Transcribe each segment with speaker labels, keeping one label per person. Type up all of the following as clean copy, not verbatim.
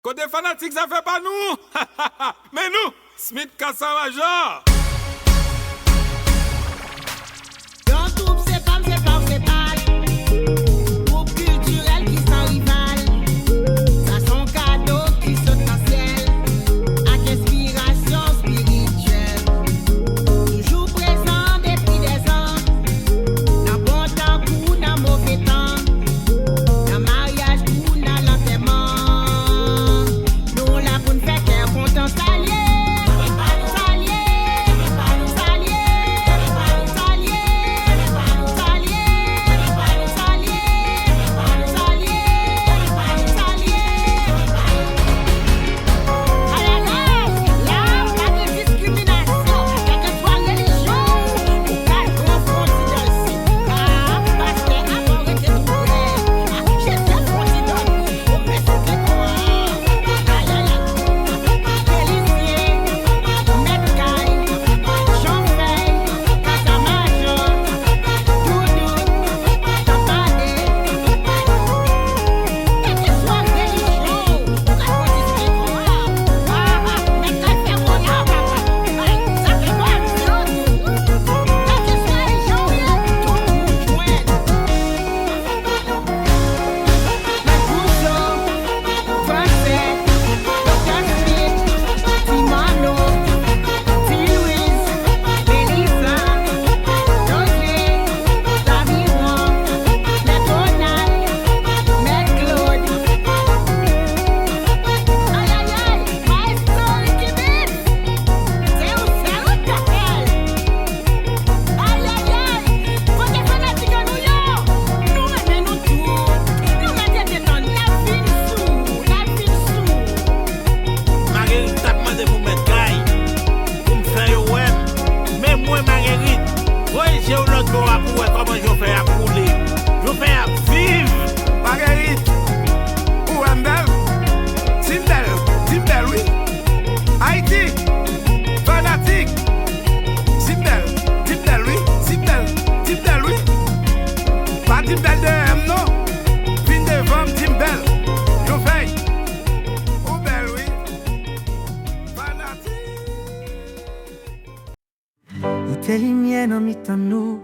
Speaker 1: Côté fanatique, ça fait pas nous. Mais nous, Smith Cassa Major.
Speaker 2: Dans troupe, c'est pas. Groupe culturel qui s'en rival. Ça son cadeau qui saute dans le ciel. Avec inspiration spirituelle. Toujours présent depuis des ans. Dans bon temps ou dans mauvais temps. Dans mariage ou dans l'enterrement. Nous là pour nous faire cœur content s'allier.
Speaker 3: Tes lumières dans mi-temps nous,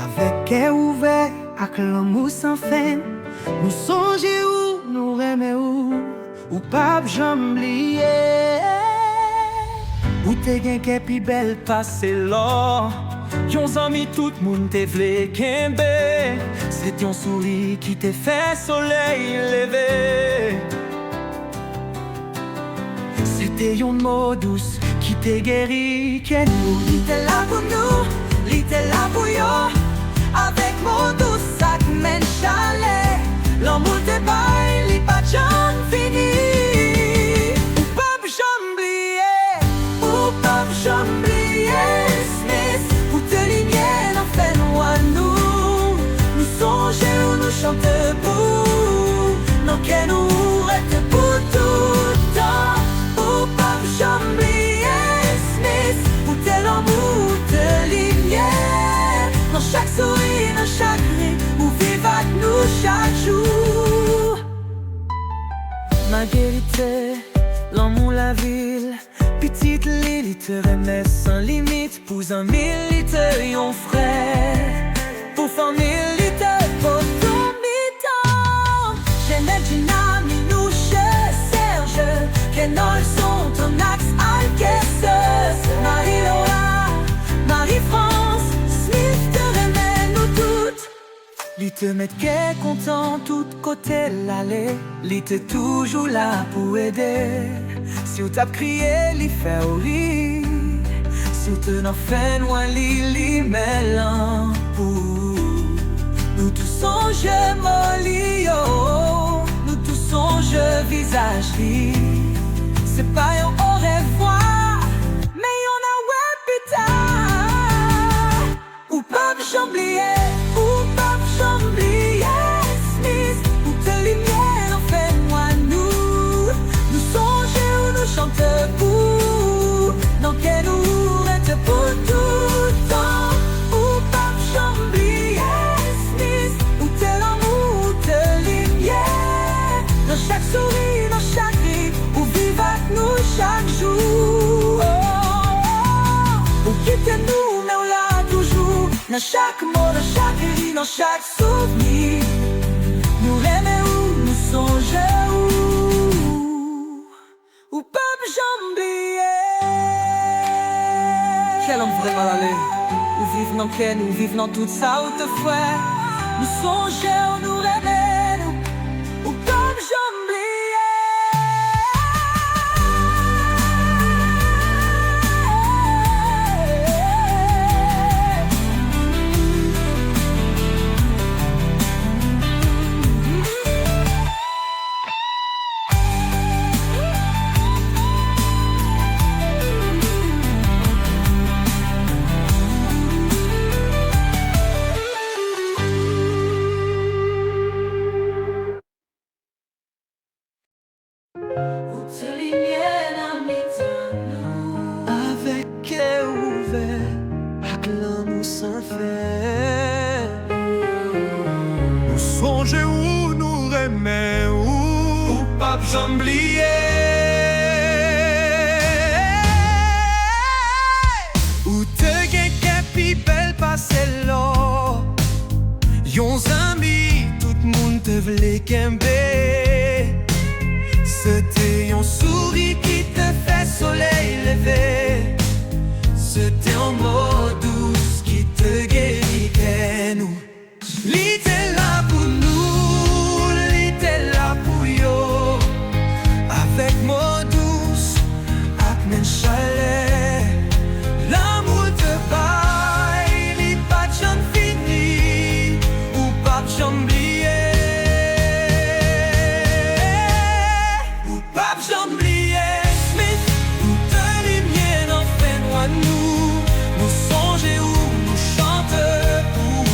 Speaker 3: avec cœur ouvert, avec l'amour sans fin. Nous songeons où, nous aimons où pas j'oublier. Où t'es gain qu'est plus belle passé là. Yon amis tout le monde te vle kembe. C'est ton sourire qui te fait soleil levé. C'était yon mot douce qui te guéri, que nous. Il était là pour nous, il était là pour yo. Avec mon douce sac men chalet. L'amour te baille, il pas jamais fini. Ou pas j'oublier, ou pas j'oublier. Smith, ou te lumière en fait nous à nous. Nous songeons, nous chantons pour. Non que nous reste pour tout temps. Ou pas j'oublier. L'amour de lumière dans chaque sourire, dans chaque rire, où vive avec nous chaque jour. Marguerite, l'amour, la ville, petite Lily te remet sans limite. Pour un milite, yon frère, pour famille, pour ton mi-temps. J'aimais Dynami, nous, Serge, que nos sont ton axe, Alcaisse, Marie-Laura, Marie-France, Smith te remet nous toutes. Lui te met qu'est content, tout côté l'aller. Lui te toujours là pour aider. Si on t'a crié, lui fait rire. Si on te n'en fait loin, lui mêlant pour. Nous tous songe molly, oh. Nous tous songe visage, lui. C'est pas un au revoir, mais y'en a ouais putain. Ou pas j'oublier, ou pas j'oublier. Smith, ou te lumière en fait moi nous. Nous songeons ou nous chantons pour. Dans quel nous reste pour tout temps. Ou pas j'oublier. Smith, ou te l'amour, ou te lumière. Dans chaque sourire, dans chaque Dans chaque mot, dans chaque vie, dans chaque souvenir, nous rêver où, nous songer où peuple j'oublier. Quel homme vraiment aller, nous vivons dans quel, nous vivons dans tout ça où te fouet. Nous songer où nous rêver, où peuple j'oublier.
Speaker 1: Songez où nous remet où pape j'oublier. Où te quelqu'un pi belle passe là. Yon amis, tout le monde te vle kembe. C'était yon souris qui te fait soleil levé. C'était un mot douce qui te guérirait nous. L'était là pour nous, l'était là pour yo. Avec mots douces, avec chalet. L'amour te baille, li pas j'en fini, ou pas j'oublier. Ou pas j'oublier, Smith, ou te lumière en fait moi nous. Nous songer où nous chante pour.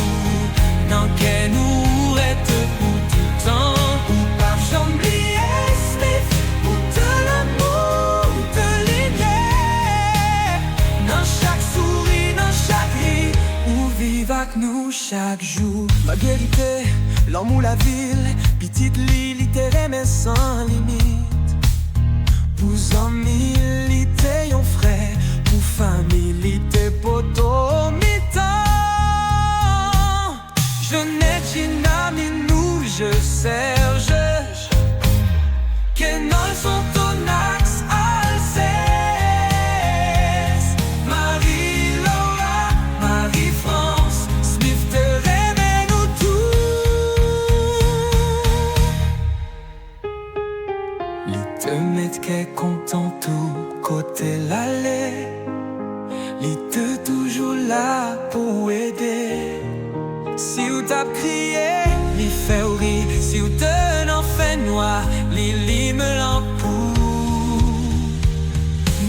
Speaker 1: Dans quel nous reste pour tout le temps. Ou pas j'oublier, Smith, ou de l'amour, de l'idée. Dans chaque souris, dans chaque ri, ou vive avec nous chaque jour. Ma vérité, l'homme ou la ville, petite l'île, terrain mais sans limite. Pour amis, l'ité, yon frère, pour famille, l'ité, poteau, mi-temps. Je n'ai qu'un ami, nous, je serge. Que non sont ton axe, Alceste. Marie-Laura, Marie-France, Smith, te rêver nous tous. Li te met qu'est content tout côté l'allée. Li te toujours là pour aider. Si ou t'as crié, li fait rire. Si ou te n'en fait noir, li me l'empoule.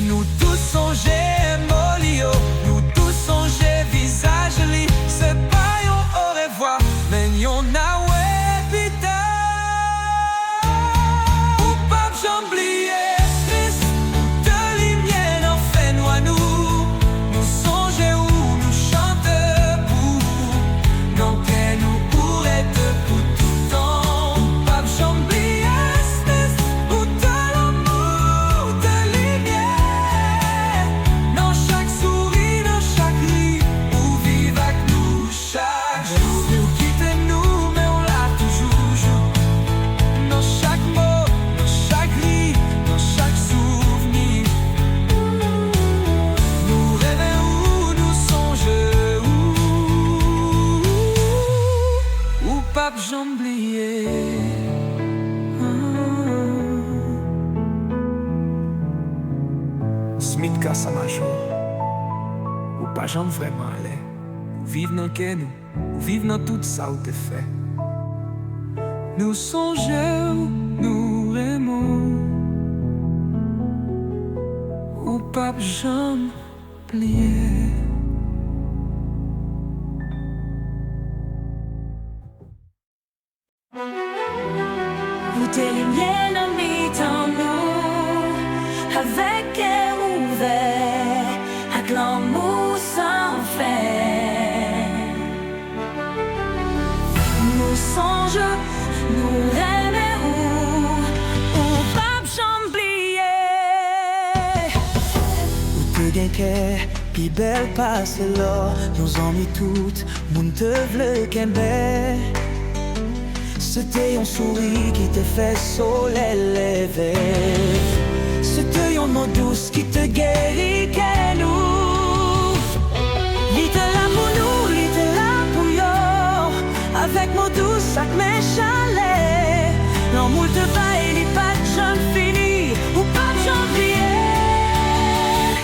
Speaker 1: Nous tous songez molio, nous tous songez visage li. C'est pas yon au revoir, mais yon a ouais putain. Ou pas j'oublier, Smith, ou de lumière en fait noir nous. Nous songez où nous chante pour. Non qu'elle nous pourrait te pour tout le temps. Ou pas j'oublier, Smith, ou de l'amour, de lumière. Dans chaque souris, dans chaque ri, ou vive avec nous chaque jour. Nous quittez-nous, mais on l'a toujours. Dans chaque mot, dans chaque ri, dans chaque souvenir. Nous rêvons où, nous songeons où pape j'oublier.
Speaker 4: Smith Casamajou, ou pas j'en vraiment aller. Ou vive dans quel nous, ou vive dans tout ça où te fait.
Speaker 3: Nous songeons, nous aimons. Ou pape j'oublier.
Speaker 5: Vous tes lumières dans mi-temps nous, avec cœur ouvert, avec l'amour sans fin. Nous songeons, nous rêvons où pape j'oublier.
Speaker 3: Ou te gain qu'est pi belle passe là, nos amis toutes, moun te vle kembe. C'était yon sourire qui te fait soleil levé. C'était yon mot douce qui te guérit que nous. Li te là pour nous, li te là pour yo. Avec mot douce, chaque mes chalets. L'amour te baille, li pas de jamais fini. Ou pas de jambier,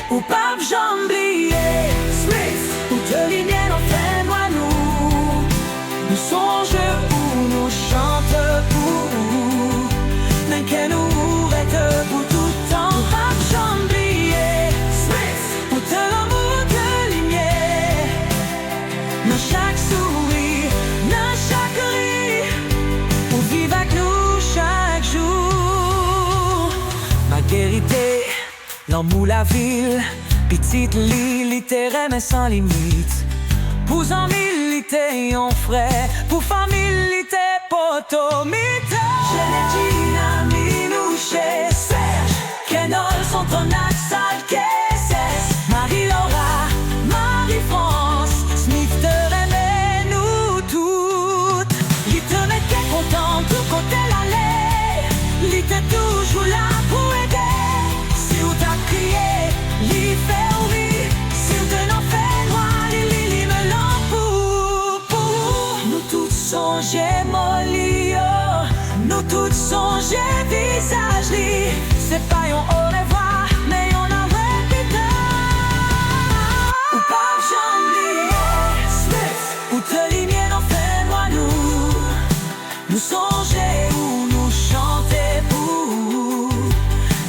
Speaker 3: ou pas de jambier. Smith, ou te lignée en fait moi nous. Nous songeons où nous chantons pour. N'en que nous reste pour tout le temps. Ou pas de jambier. Smith, ou te l'amour te lignée. Dans chaque sourire, dans chaque rire. Ou vive avec nous chaque jour. Marguerite, l'amour la ville. Petite lit, littéraire mais sans limite. Pour en militer, on ferait. Pour familité, potomite. J'ai les dynamiques, nous chez Serge. Kenol sont en axal, qu'est-ce? Marie-Laura, Marie-France. Smith te remet nous toutes. Il te mettait content, tout côté l'allée. Il était toujours là pour aider. Si vous t'as crié, il fait oui. Si vous te n'en fait noir, il me l'en pour. Nous toutes songez molly, nous toutes songez visage li. C'est pas yon au revoir, mais yon a répété. Ou pas jambier, Smith, ou te lignée n'en fait moi nous. Nous songez où nous chanter pour.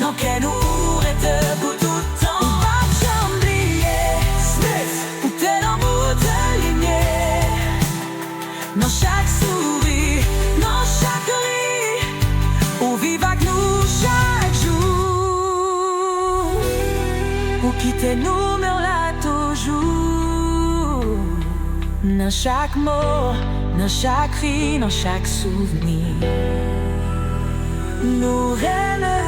Speaker 3: Dans quel nous reste pour tout le temps. Ou pas jambier, Smith, ou te l'amour te lignée. Dans chaque sourire, dans chaque rire. Ou vive avec nous chaque jour. Ou quitter nous mais on l'a toujours. Dans chaque mot, dans chaque cri, dans chaque souvenir. Nous rêvons,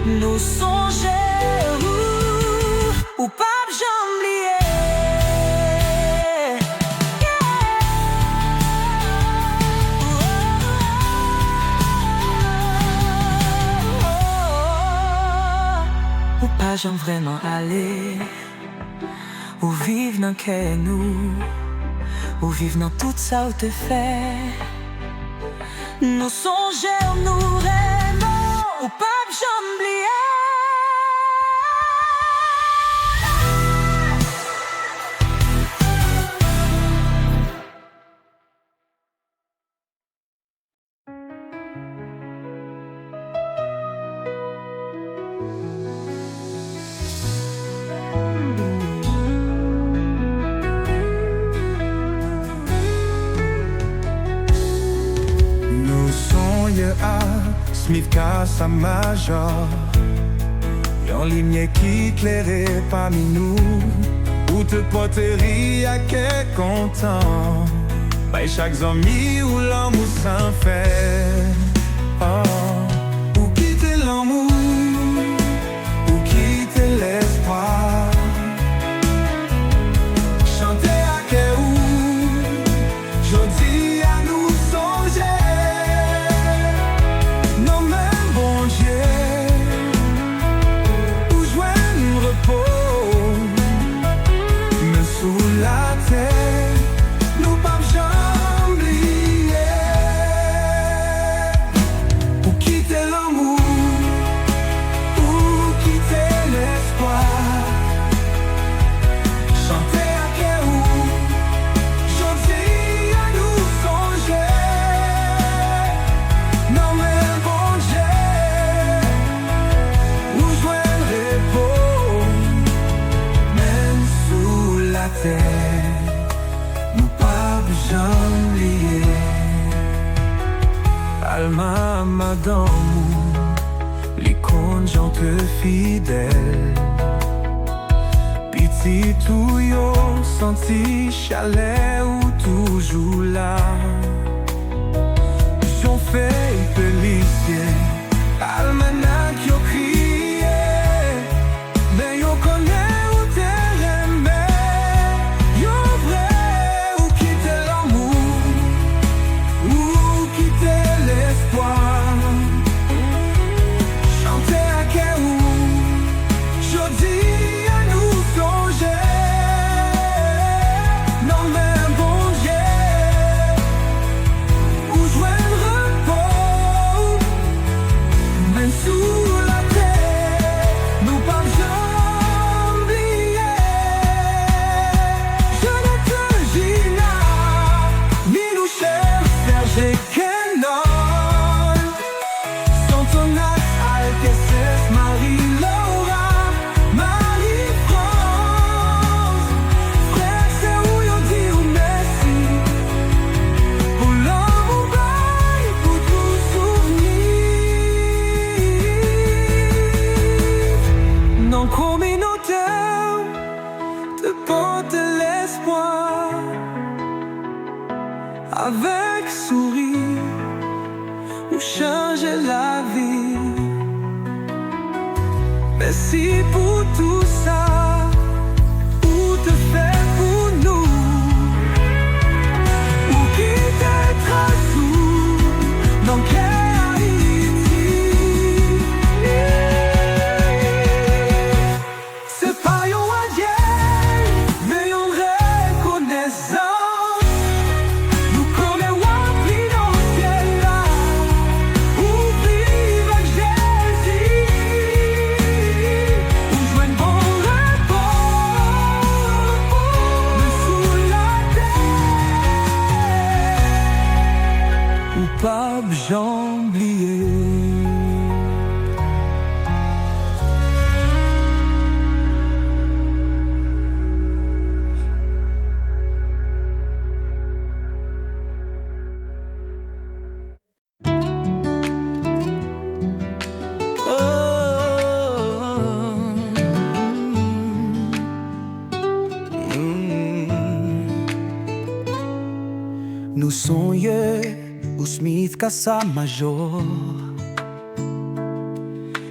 Speaker 3: nous songeons ou pas j'oublier. Ou pas j'en vraiment aller. Ou vivre dans que nous. Ou vivre dans tout ça où te fait. Nous songeons, nous rêvons. Ou pas j'oublier.
Speaker 6: A Smith Casa Major. Yon ligne qui éclairait parmi nous. Ou te poterie à quel content. By chaque zombie ou l'amour sans fait. Oh. Ou quitter l'amour. Ou quitter l'espoir. Chanter à quel ou. Jodi à nous songer. Nous pas j'oublier. Ou quitter l'amour. Ou quitter l'espoir. Chanter à quel ou. Gentil à nous songer. Non mais bon Dieu. Nous joindre repos. Même sous la terre. Alma madame, les conjointes fidèles. Petit tout yo senti chalet ou toujours là. J'en fais policier, almanach yo crié, ben yo connaît. la vie. Merci pour tout ça, pour te faire pour nous, pour qui t'être à tout, dans quel Haïti. C'est pas yon adieu, mais yon reconnaissance. Nous connaissons plus dans le ciel là, où vivre avec Jésus, où jouer une bonne réponse, mais sous la terre, ou pas j'oublier.
Speaker 3: Nous sonhons au Smith Casa Major,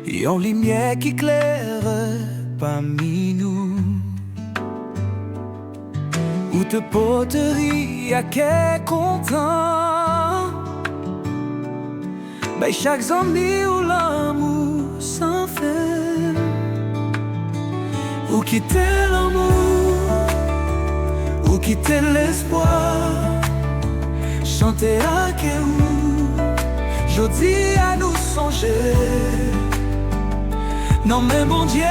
Speaker 3: et en lumière qui éclaire parmi nous, où te poterie à quel content, mais chaque zombie où l'amour sans fin, où quitter l'amour, où quitter l'espoir. Chanter à Kéou, jodi à nous songer. Non mais mon Dieu,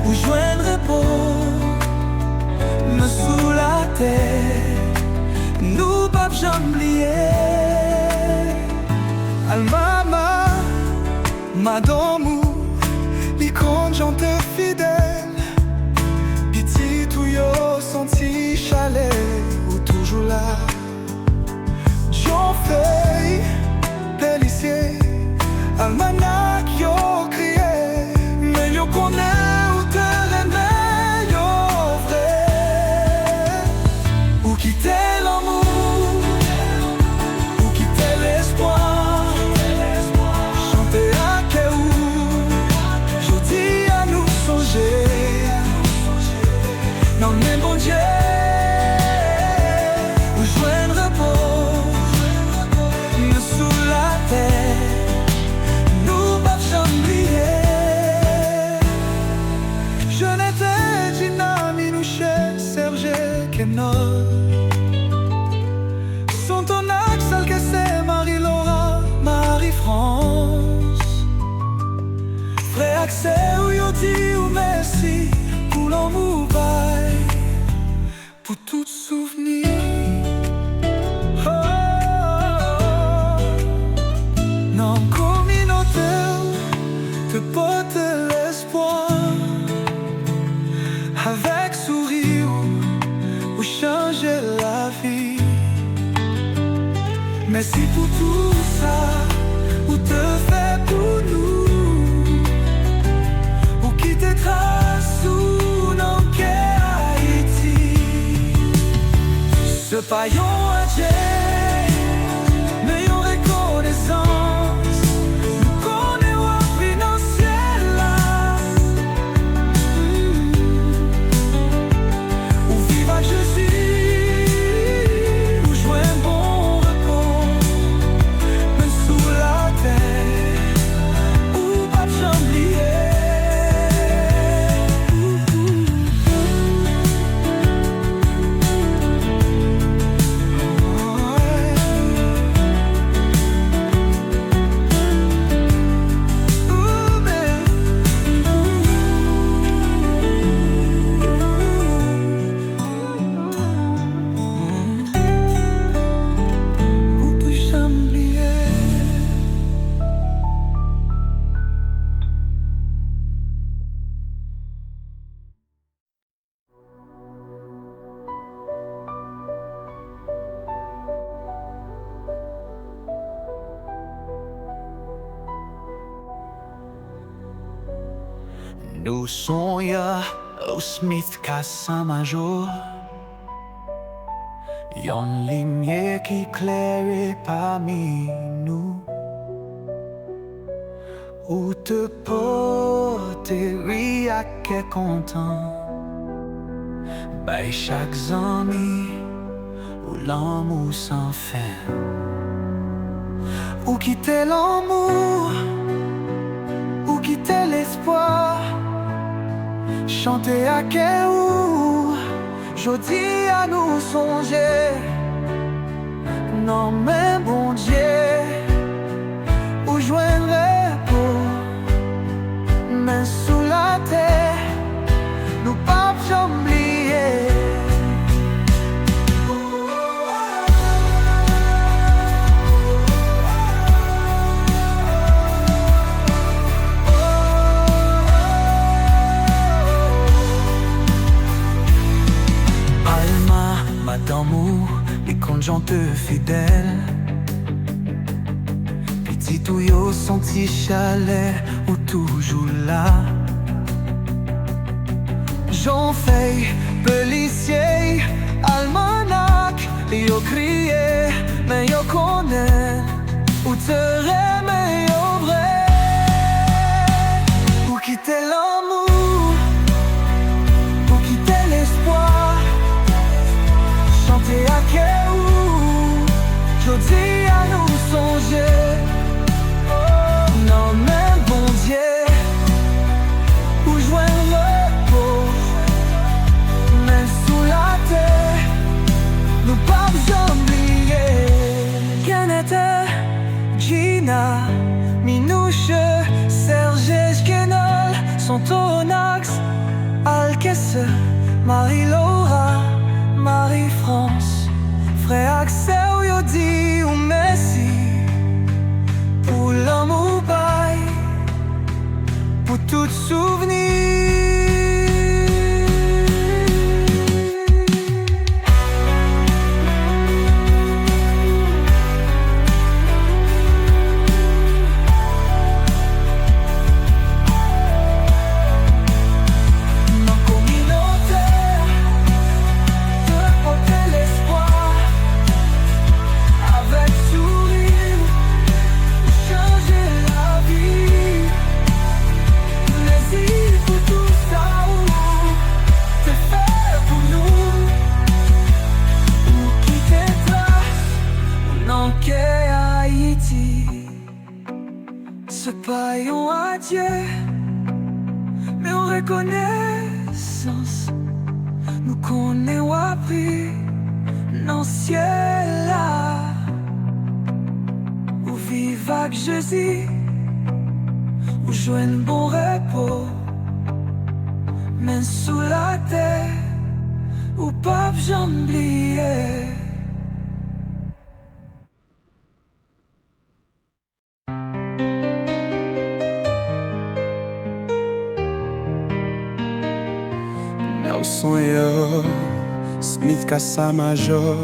Speaker 3: où joindre repos, me sous la terre, nous pas j'oublier.
Speaker 6: Almama, madame, l'icône j'ente fidèle, petit tout yo senti chalet. Toujours là, j'en fais délicieux, almanach yo crié, mais yo connaît où te remet yo vrai, où quitter l'amour, où quitter l'espoir, chanter à Kéou, je dis à nous songer, non mais bon Dieu. Son ton axel que c'est Marie-Laura, Marie-France. Frère Axel ou yo dit ou merci pour l'amour bail, pour tout souvenir. Oh, non communauté te porte l'espoir, avec sourire ou changer la vie. Merci pour tout ça, ou te fait pour nous, ou qui te trace ou non qu'est Haïti. Ce paillon à Dieu, mais yon reconnaissance, nous connaissons financier là, où vive à Jésus.
Speaker 3: Nous sonhons au Smith Casa Major,
Speaker 4: Yon lumière qui éclaire parmi nous, où te porter à quel content, by chaque ami, où l'amour sans fin, où quitter l'amour, où quitter l'espoir, chanter à quel où, jodi à nous songer, non mais bon Dieu, où joindre pour, mais sous la terre, nous pas oublier. D'amour, les conjointes fidèles, petit touillot, son petit chalet, ou toujours là. J'en fais policier, almanach, et yo crié, mais yo connaît, ou te mais yo vrai, ou quitter l'amour, ou quitter l'espoir. Chanter à quel où, jodi à nous songer, oh, non mais bon Dieu, où joindre le repos, mais sous la terre, nous pas oublier. Kenette, Gina, Minouche, Serge, Genol, Sontonax, Alkes, Marie-Laura, Marie-France, frère Axel, yo dit ou merci pour l'amour bail, pour tout souvenir. C'est pas un adieu, mais en reconnaissance, nous connaissons appris dans le ciel là, où vive avec Jésus, où joue un bon repos, mais sous la terre, où pas j'oublier.
Speaker 6: Son yo, Smith Kassa Major,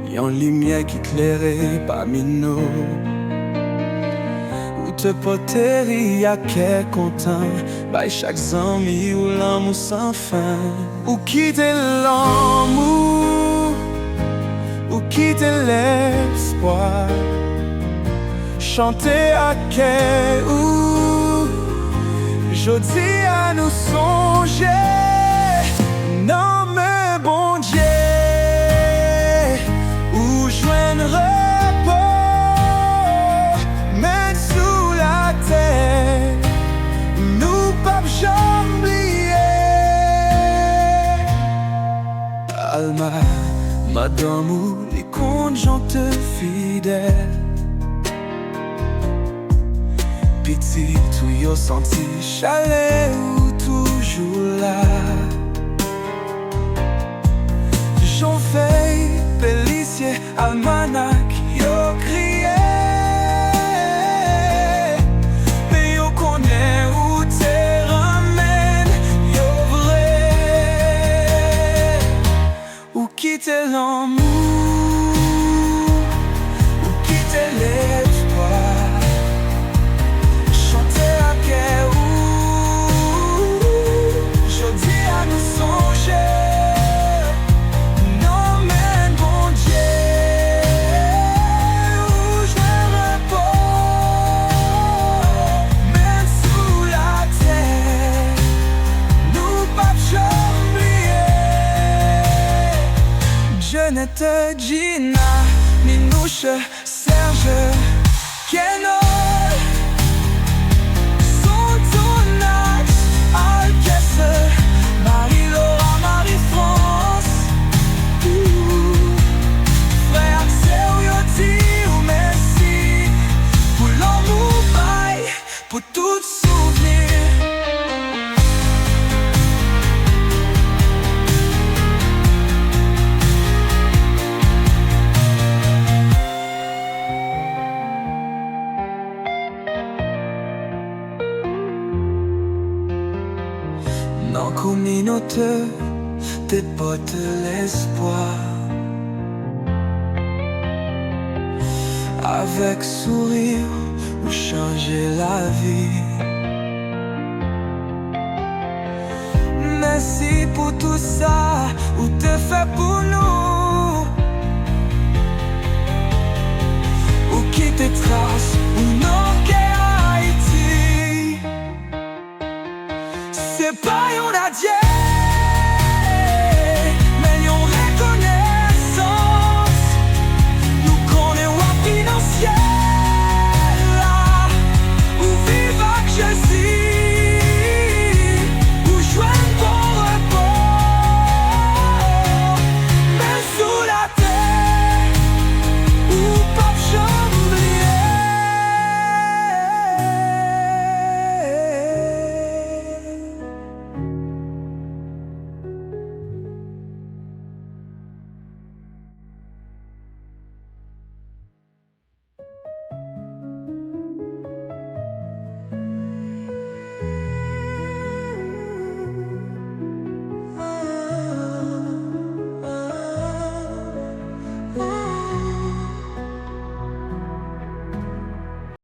Speaker 6: yon lumière qui éclairait parmi nous. Où te poterie à quel content, by chaque ami ou l'amour sans fin. Où quitter l'amour, où quitter l'espoir, chanter à quel où, jodi à nous songer. Non mais bon Dieu, où joindre repos, mais sous la terre, nous pas oublier. Alma, madame ou les conjointes fidèles, petit tout yo senti chalet ou toujours là. J'en fais policier, almanach, yo crié, mais yo connaît où te ramène, yo vrai, où quitter l'amour, où quitter l'espoir, chanter à quel où, jodi à nous songer. Non mais bon Jeannette, Gina, Minouche, Serge, Kenol, Sontonax, Alkesse, Marie-Laura, Marie-France, Frère Seriotti ou Messi, pour l'amour bail, pour tout souvenir. Dans la communauté, t'es potes l'espoir. Avec sourire, ou changer la vie. Merci pour tout ça, ou te fait pour nous. Ou qui te trace